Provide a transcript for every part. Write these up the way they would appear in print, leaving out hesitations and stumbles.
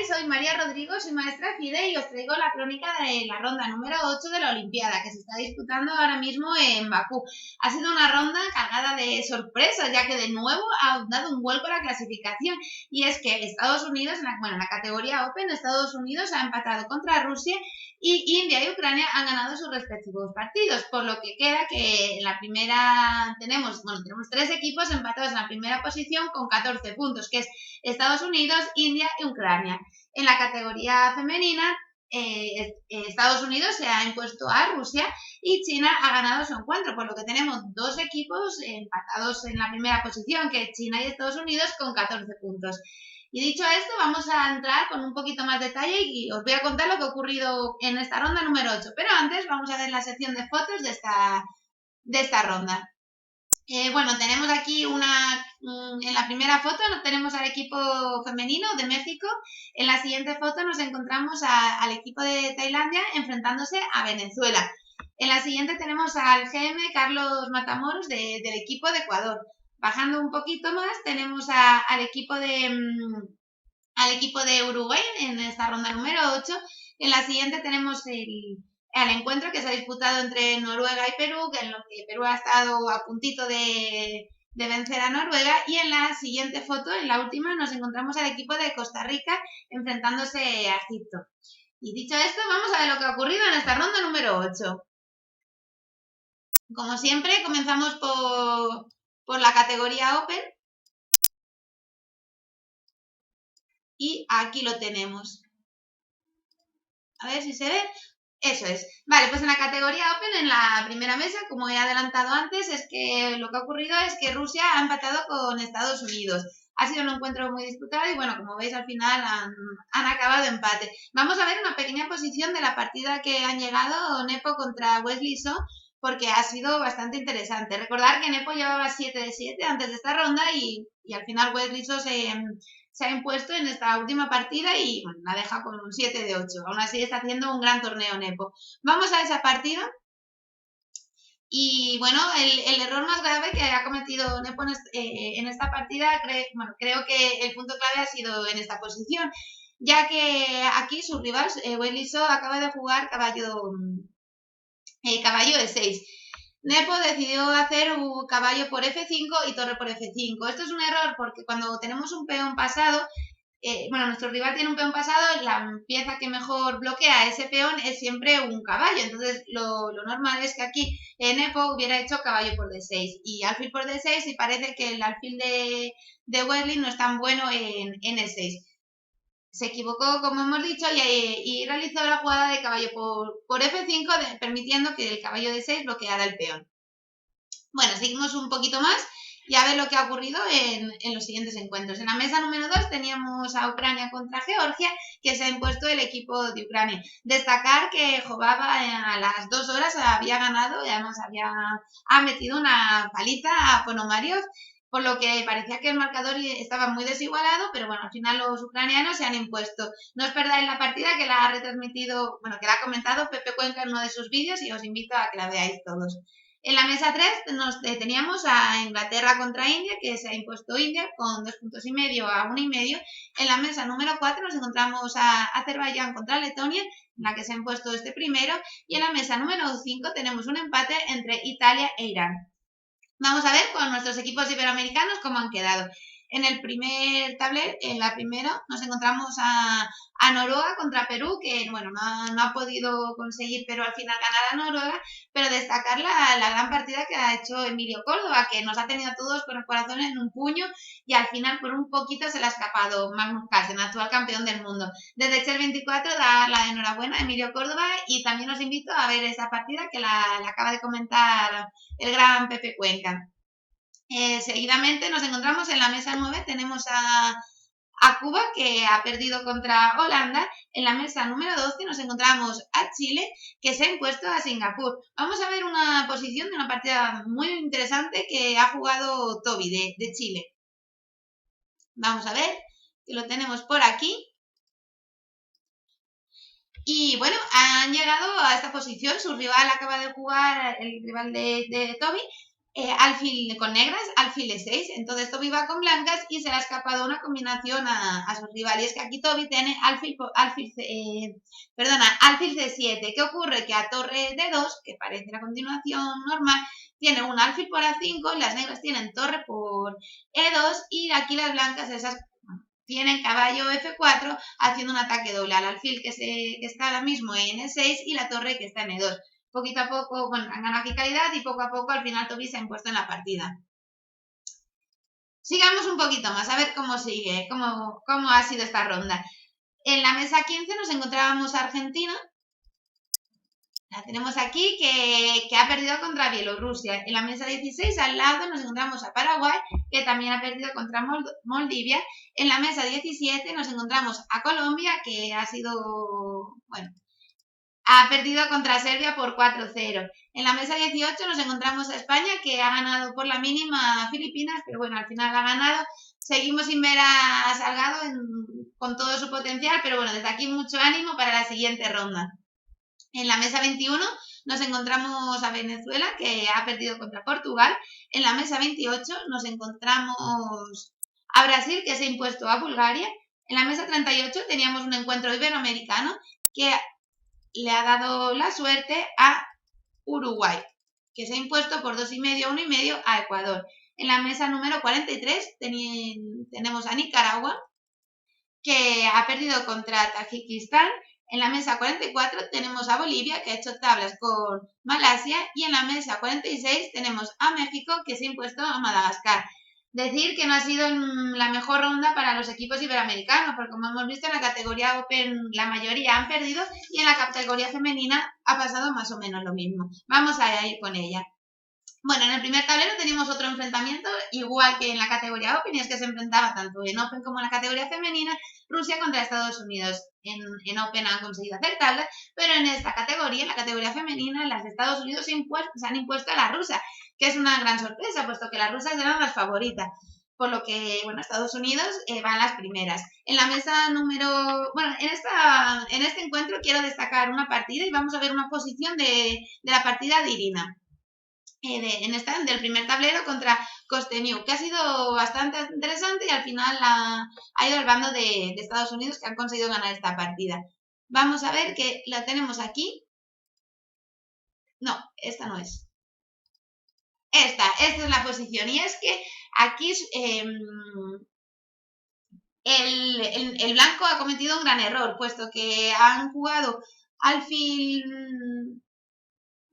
estáis? Soy María Rodrigo, soy maestra FIDE y os traigo la crónica de la ronda número 8 de la Olimpiada, que se está disputando ahora mismo en Bakú. Ha sido una ronda cargada de sorpresas, ya que de nuevo ha dado un vuelco a la clasificación. Y es que Estados Unidos, en la categoría Open, Estados Unidos ha empatado contra Rusia y India y Ucrania han ganado sus respectivos partidos, por lo que queda que en la primera tenemos 3 equipos empatados en la primera posición con 14 puntos, que es Estados Unidos, India y Ucrania. En la categoría femenina, Estados Unidos se ha impuesto a Rusia y China ha ganado su encuentro, por lo que tenemos 2 equipos empatados en la primera posición, que es China y Estados Unidos, con 14 puntos. Y dicho esto, vamos a entrar con un poquito más de detalle y os voy a contar lo que ha ocurrido en esta ronda número 8. Pero antes vamos a ver la sección de fotos de esta ronda. Tenemos aquí en la primera foto tenemos al equipo femenino de México. En la siguiente foto nos encontramos al equipo de Tailandia enfrentándose a Venezuela. En la siguiente tenemos al GM Carlos Matamoros del equipo de Ecuador. Bajando un poquito más tenemos al equipo de Uruguay en esta ronda número 8. En la siguiente tenemos al encuentro que se ha disputado entre Noruega y Perú, en lo que Perú ha estado a puntito de vencer a Noruega. Y en la siguiente foto, en la última, nos encontramos al equipo de Costa Rica enfrentándose a Egipto. Y dicho esto, vamos a ver lo que ha ocurrido en esta ronda número 8. Como siempre, comenzamos por la categoría Open. Y aquí lo tenemos. A ver si se ve. Eso es. Vale, pues en la categoría Open, en la primera mesa, como he adelantado antes, es que lo que ha ocurrido es que Rusia ha empatado con Estados Unidos. Ha sido un encuentro muy disputado y bueno, como veis al final han acabado empate. Vamos a ver una pequeña posición de la partida que han llegado Nepo contra Wesley So, porque ha sido bastante interesante. Recordar que Nepo llevaba 7 de 7 antes de esta ronda y al final Wesley So se ha impuesto en esta última partida y la deja con un 7 de 8. Aún así está haciendo un gran torneo Nepo. Vamos a esa partida. Y bueno, el error más grave que ha cometido Nepo en esta partida, creo que el punto clave ha sido en esta posición, ya que aquí su rival, Wesley So, acaba de jugar caballo E6. Nepo decidió hacer un caballo por F5 y torre por F5. Esto es un error porque cuando tenemos un peón pasado, nuestro rival tiene un peón pasado, la pieza que mejor bloquea ese peón es siempre un caballo. Entonces, lo normal es que aquí Nepo hubiera hecho caballo por D6 y alfil por D6, y parece que el alfil de Wesley no es tan bueno en E6. Se equivocó, como hemos dicho, y realizó la jugada de caballo por F5, permitiendo que el caballo de 6 bloqueara el peón. Bueno, seguimos un poquito más y a ver lo que ha ocurrido en los siguientes encuentros. En la mesa número 2 teníamos a Ucrania contra Georgia, que se ha impuesto el equipo de Ucrania. Destacar que Jobava a las 2 horas había ganado y además ha metido una paliza a Ponomariov, por lo que parecía que el marcador estaba muy desigualado, pero bueno, al final los ucranianos se han impuesto. No os perdáis la partida, que la ha retransmitido, que la ha comentado Pepe Cuenca en uno de sus vídeos, y os invito a que la veáis todos. En la mesa 3 teníamos a Inglaterra contra India, que se ha impuesto India con 2,5 puntos a 1,5. En la mesa número 4 nos encontramos a Azerbaiyán contra Letonia, en la que se ha impuesto este primero. Y en la mesa número 5 tenemos un empate entre Italia e Irán. Vamos a ver con nuestros equipos iberoamericanos cómo han quedado. En el primer tabler, en la primera, nos encontramos a Noruega contra Perú, que no ha podido conseguir, pero al final ganar a Noruega. Pero destacar la gran partida que ha hecho Emilio Córdoba, que nos ha tenido a todos con el corazón en un puño, y al final por un poquito se le ha escapado Magnus Carlsen, actual campeón del mundo. Desde Chess24 dar la enhorabuena a Emilio Córdoba, y también os invito a ver esta partida que la acaba de comentar el gran Pepe Cuenca. Seguidamente nos encontramos en la mesa 9, tenemos a Cuba, que ha perdido contra Holanda. En la mesa número 12 nos encontramos a Chile, que se ha impuesto a Singapur. Vamos a ver una posición de una partida muy interesante que ha jugado Toby de Chile. Vamos a ver, que lo tenemos por aquí. Y bueno, han llegado a esta posición. Su rival acaba de jugar, el rival de Toby, alfil con negras, alfil de 6, entonces Toby va con blancas y se le ha escapado una combinación a su rival, y es que aquí Toby tiene alfil C7. ¿Qué ocurre? Que a torre D2, que parece la continuación normal, tiene un alfil por A5, las negras tienen torre por E2 y aquí las blancas esas tienen caballo F4 haciendo un ataque doble al alfil que está ahora mismo en E6 y la torre que está en E2. Poquito a poco, bueno, han ganado aquí calidad y poco a poco al final Toby se ha impuesto en la partida. Sigamos un poquito más, a ver cómo sigue, cómo ha sido esta ronda. En la mesa 15 nos encontrábamos a Argentina. La tenemos aquí que ha perdido contra Bielorrusia. En la mesa 16 al lado nos encontramos a Paraguay, que también ha perdido contra Moldavia. En la mesa 17 nos encontramos a Colombia, que ha perdido contra Serbia por 4-0. En la mesa 18 nos encontramos a España, que ha ganado por la mínima a Filipinas, pero bueno, al final ha ganado. Seguimos sin ver a Salgado con todo su potencial, pero bueno, desde aquí mucho ánimo para la siguiente ronda. En la mesa 21 nos encontramos a Venezuela, que ha perdido contra Portugal. En la mesa 28 nos encontramos a Brasil, que se ha impuesto a Bulgaria. En la mesa 38 teníamos un encuentro iberoamericano que le ha dado la suerte a Uruguay, que se ha impuesto por 2,5 a 1,5 a Ecuador. En la mesa número 43 tenemos a Nicaragua, que ha perdido contra Tayikistán. En la mesa 44 tenemos a Bolivia, que ha hecho tablas con Malasia, y en la mesa 46 tenemos a México, que se ha impuesto a Madagascar. Decir que no ha sido la mejor ronda para los equipos iberoamericanos, porque como hemos visto en la categoría Open la mayoría han perdido y en la categoría femenina ha pasado más o menos lo mismo. Vamos a ir con ella. Bueno, en el primer tablero teníamos otro enfrentamiento, igual que en la categoría Open, y es que se enfrentaba tanto en Open como en la categoría femenina, Rusia contra Estados Unidos. En Open han conseguido hacer tablas, pero en esta categoría, en la categoría femenina, las de Estados Unidos se han impuesto a la rusa, que es una gran sorpresa, puesto que las rusas eran las favoritas. Por lo que, bueno, Estados Unidos van las primeras. En la mesa en este encuentro quiero destacar una partida y vamos a ver una posición de la partida de Irina. Del primer tablero contra Costeniu, que ha sido bastante interesante y al final ha ido al bando de Estados Unidos, que han conseguido ganar esta partida. Vamos a ver que la tenemos aquí. No, esta no es. Esta es la posición, y es que aquí el blanco ha cometido un gran error, puesto que han jugado alfil...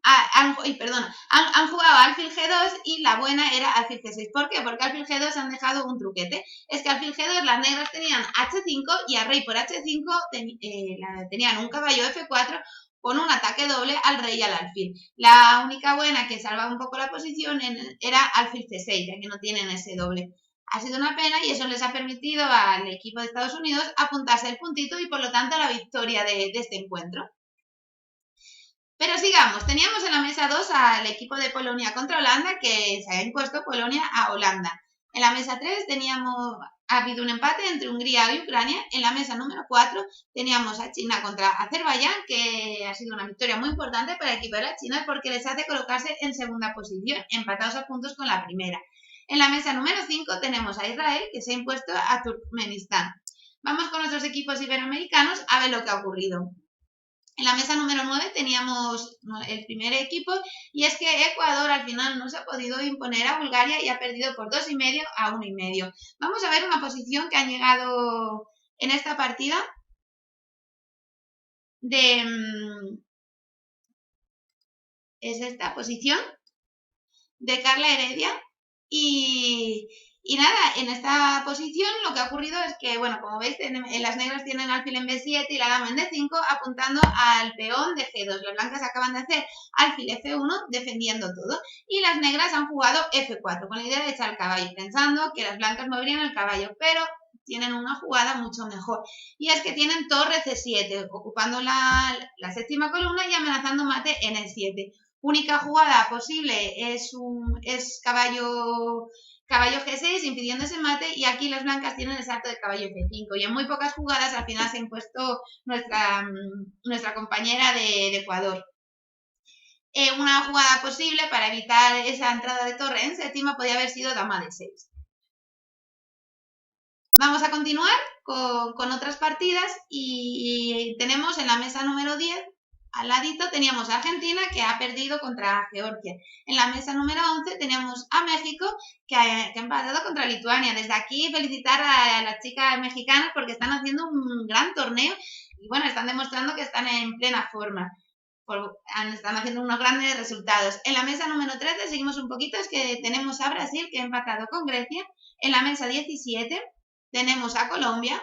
han jugado alfil G2 y la buena era alfil G6. ¿Por qué? Porque alfil G2 han dejado un truquete. Es que alfil G2 las negras tenían H5 y a rey por H5 tenían un caballo F4 con un ataque doble al rey y al alfil. La única buena que salvaba un poco la posición era alfil C6, ya que no tienen ese doble. Ha sido una pena y eso les ha permitido al equipo de Estados Unidos apuntarse el puntito y por lo tanto la victoria de este encuentro. Pero sigamos, teníamos en la mesa 2 al equipo de Polonia contra Holanda, que se ha impuesto Polonia a Holanda. En la mesa 3 ha habido un empate entre Hungría y Ucrania. En la mesa número 4 teníamos a China contra Azerbaiyán, que ha sido una victoria muy importante para el equipo de la China porque les hace colocarse en segunda posición, empatados a puntos con la primera. En la mesa número 5 tenemos a Israel, que se ha impuesto a Turkmenistán. Vamos con nuestros equipos iberoamericanos a ver lo que ha ocurrido. En la mesa número 9 teníamos el primer equipo, y es que Ecuador al final no se ha podido imponer a Bulgaria y ha perdido por 2,5 a 1,5. Vamos a ver una posición que han llegado en esta partida es esta posición de Carla Heredia. Y nada, en esta posición lo que ha ocurrido es que, bueno, como veis, las negras tienen alfil en B7 y la dama en D5 apuntando al peón de G2. Las blancas acaban de hacer alfil F1 defendiendo todo y las negras han jugado F4 con la idea de echar el caballo, pensando que las blancas moverían el caballo, pero tienen una jugada mucho mejor. Y es que tienen torre C7, ocupando la séptima columna y amenazando mate en E7. Única jugada posible es caballo G6 impidiendo ese mate, y aquí las blancas tienen el salto de caballo F5 y en muy pocas jugadas al final se ha impuesto nuestra compañera de Ecuador. Una jugada posible para evitar esa entrada de torre en séptima podría haber sido dama de 6. Vamos a continuar con otras partidas y tenemos en la mesa número 10, al ladito teníamos a Argentina que ha perdido contra Georgia. En la mesa número 11 teníamos a México que ha empatado contra Lituania. Desde aquí felicitar a las chicas mexicanas porque están haciendo un gran torneo y bueno, están demostrando que están en plena forma. Están haciendo unos grandes resultados. En la mesa número 13 seguimos un poquito, es que tenemos a Brasil que ha empatado con Grecia. En la mesa 17 tenemos a Colombia,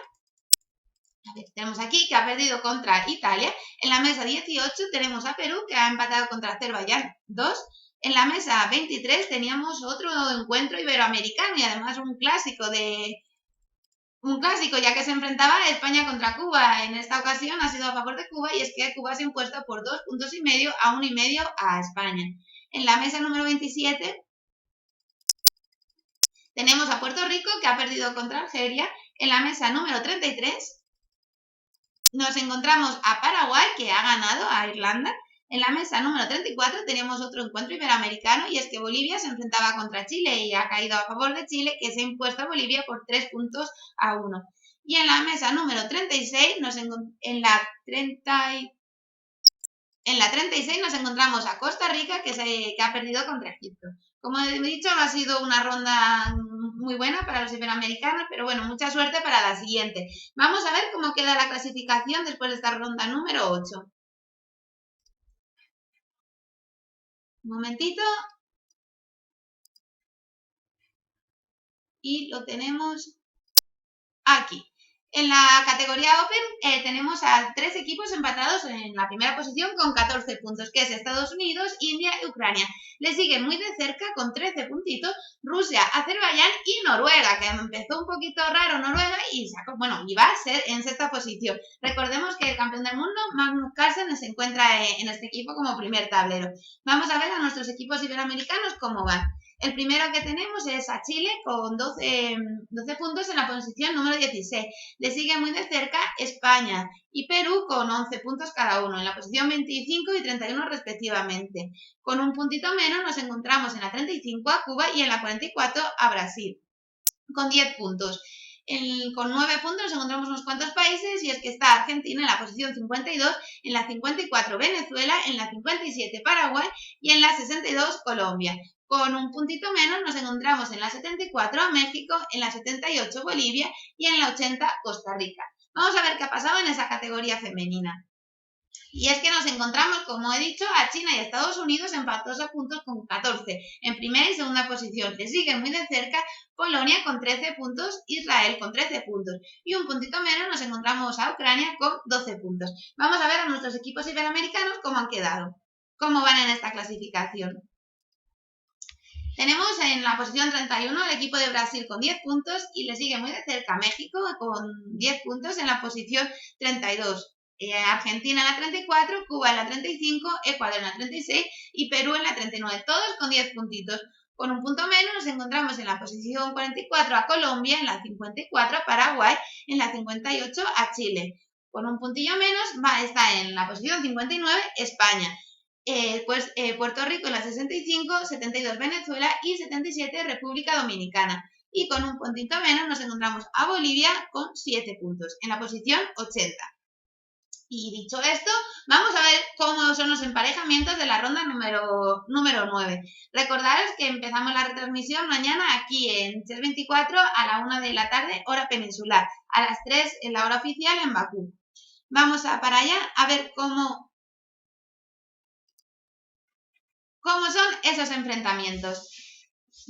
a ver, tenemos aquí que ha perdido contra Italia. En la mesa 18 tenemos a Perú que ha empatado contra Azerbaiyán 2. En la mesa 23 teníamos otro encuentro iberoamericano y además un clásico ya que se enfrentaba a España contra Cuba. En esta ocasión ha sido a favor de Cuba y es que Cuba se ha impuesto por 2,5 puntos a 1,5 a España. En la mesa número 27 tenemos a Puerto Rico que ha perdido contra Argelia. En la mesa número 33 nos encontramos a Paraguay que ha ganado a Irlanda. En la mesa número 34 tenemos otro encuentro iberoamericano y es que Bolivia se enfrentaba contra Chile y ha caído a favor de Chile, que se ha impuesto a Bolivia por 3 puntos a 1. Y en la mesa número 36, en la 36 nos encontramos a Costa Rica que ha perdido contra Egipto. Como he dicho, no ha sido una ronda muy buena para los iberoamericanos, pero bueno, mucha suerte para la siguiente. Vamos a ver cómo queda la clasificación después de esta ronda número 8. Un momentito. Y lo tenemos aquí. En la categoría Open tenemos a 3 equipos empatados en la primera posición con 14 puntos, que es Estados Unidos, India y Ucrania. Le siguen muy de cerca con 13 puntitos Rusia, Azerbaiyán y Noruega, que empezó un poquito raro Noruega y va a ser en 6ª posición. Recordemos que el campeón del mundo, Magnus Carlsen, se encuentra en este equipo como primer tablero. Vamos a ver a nuestros equipos iberoamericanos cómo van. El primero que tenemos es a Chile con 12 puntos en la posición número 16. Le sigue muy de cerca España y Perú con 11 puntos cada uno, en la posición 25 y 31 respectivamente. Con un puntito menos nos encontramos en la 35 a Cuba y en la 44 a Brasil, con 10 puntos. Con 9 puntos nos encontramos unos cuantos países y es que está Argentina en la posición 52, en la 54 Venezuela, en la 57 Paraguay y en la 62 Colombia. Con un puntito menos nos encontramos en la 74 a México, en la 78 Bolivia y en la 80 Costa Rica. Vamos a ver qué ha pasado en esa categoría femenina. Y es que nos encontramos, como he dicho, a China y a Estados Unidos empatados a puntos con 14, en primera y segunda posición. Le siguen muy de cerca Polonia con 13 puntos, Israel con 13 puntos y un puntito menos nos encontramos a Ucrania con 12 puntos. Vamos a ver a nuestros equipos iberoamericanos cómo han quedado, cómo van en esta clasificación. Tenemos en la posición 31 el equipo de Brasil con 10 puntos y le sigue muy de cerca México con 10 puntos en la posición 32. Argentina en la 34, Cuba en la 35, Ecuador en la 36 y Perú en la 39, todos con 10 puntitos. Con un punto menos nos encontramos en la posición 44 a Colombia, en la 54 a Paraguay, en la 58 a Chile. Con un puntillo menos está en la posición 59 España. Puerto Rico en la 65, 72 Venezuela y 77 República Dominicana. Y con un puntito menos nos encontramos a Bolivia con 7 puntos, en la posición 80. Y dicho esto, vamos a ver cómo son los emparejamientos de la ronda número 9. Recordaros que empezamos la retransmisión mañana aquí en CES 24 a la 1 de la tarde, hora peninsular, a las 3 en la hora oficial en Bakú. Vamos para allá a ver cómo son esos enfrentamientos.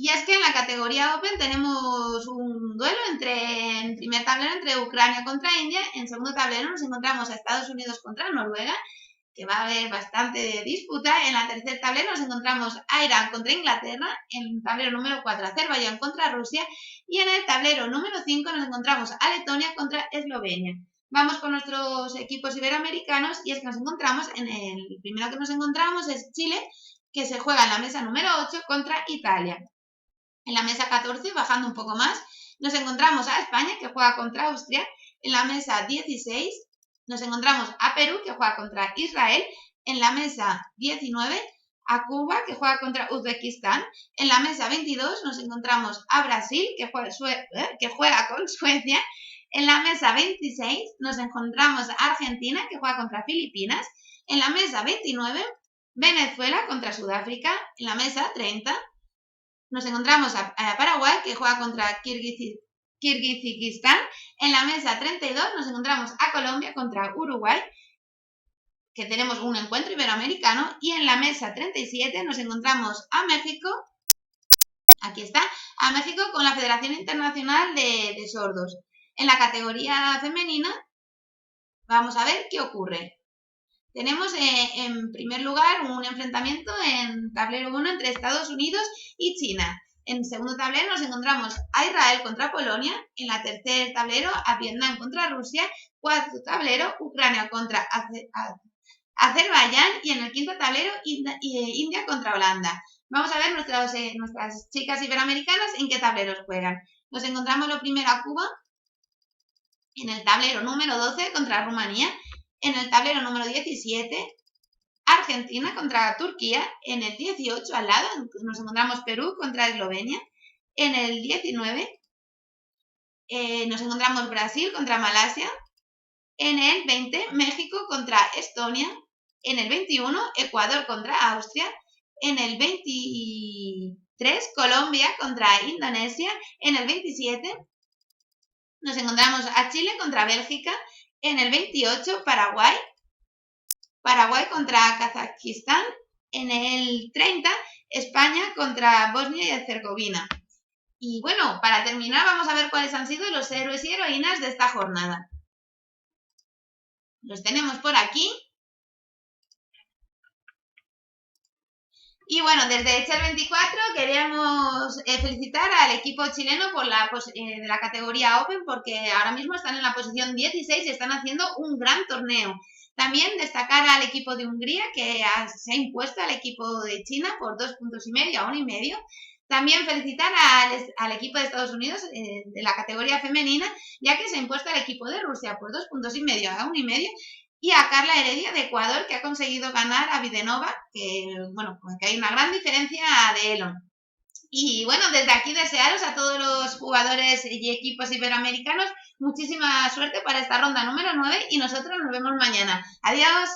Y es que en la categoría Open tenemos un duelo en primer tablero entre Ucrania contra India, en segundo tablero nos encontramos a Estados Unidos contra Noruega, que va a haber bastante disputa. En la tercer tablero nos encontramos a Irán contra Inglaterra, en el tablero número 4 Azerbaiyán contra Rusia y en el tablero número 5 nos encontramos a Letonia contra Eslovenia. Vamos con nuestros equipos iberoamericanos y es que nos encontramos el primero que nos encontramos es Chile, que se juega en la mesa número 8 contra Italia. En la mesa 14, bajando un poco más, nos encontramos a España, que juega contra Austria. En la mesa 16 nos encontramos a Perú, que juega contra Israel. En la mesa 19 a Cuba, que juega contra Uzbekistán. En la mesa 22 nos encontramos a Brasil, que juega con Suecia. En la mesa 26 nos encontramos a Argentina, que juega contra Filipinas. En la mesa 29, Venezuela contra Sudáfrica. En la mesa 30 nos encontramos a Paraguay, que juega contra Kirguistán. En la mesa 32 nos encontramos a Colombia contra Uruguay, que tenemos un encuentro iberoamericano. Y en la mesa 37 nos encontramos a México, aquí está, a México con la Federación Internacional de Sordos. En la categoría femenina, vamos a ver qué ocurre. Tenemos en primer lugar un enfrentamiento en tablero 1 entre Estados Unidos y China. En segundo tablero nos encontramos a Israel contra Polonia. En la tercer tablero a Vietnam contra Rusia. Cuarto tablero Ucrania contra Azerbaiyán. Y en el quinto tablero India contra Holanda. Vamos a ver nuestras chicas iberoamericanas en qué tableros juegan. Nos encontramos lo primero a Cuba en el tablero número 12 contra Rumanía. En el tablero número 17, Argentina contra Turquía. En el 18, al lado, nos encontramos Perú contra Eslovenia. En el 19, nos encontramos Brasil contra Malasia. En el 20, México contra Estonia. En el 21, Ecuador contra Austria. En el 23, Colombia contra Indonesia. En el 27, nos encontramos a Chile contra Bélgica. En el 28, Paraguay contra Kazajistán. En el 30, España contra Bosnia y Herzegovina. Y bueno, para terminar vamos a ver cuáles han sido los héroes y heroínas de esta jornada. Los tenemos por aquí. Y bueno, desde Echar 24 queríamos felicitar al equipo chileno por de la categoría Open, porque ahora mismo están en la posición 16 y están haciendo un gran torneo. También destacar al equipo de Hungría, que se ha impuesto al equipo de China por 2,5 puntos a 1,5. También felicitar al equipo de Estados Unidos de la categoría femenina, ya que se ha impuesto al equipo de Rusia por 2,5 puntos a 1,5. Y a Carla Heredia de Ecuador, que ha conseguido ganar a Videnova, que hay una gran diferencia de Elon. Y bueno, desde aquí desearos a todos los jugadores y equipos iberoamericanos muchísima suerte para esta ronda número 9 y nosotros nos vemos mañana. Adiós.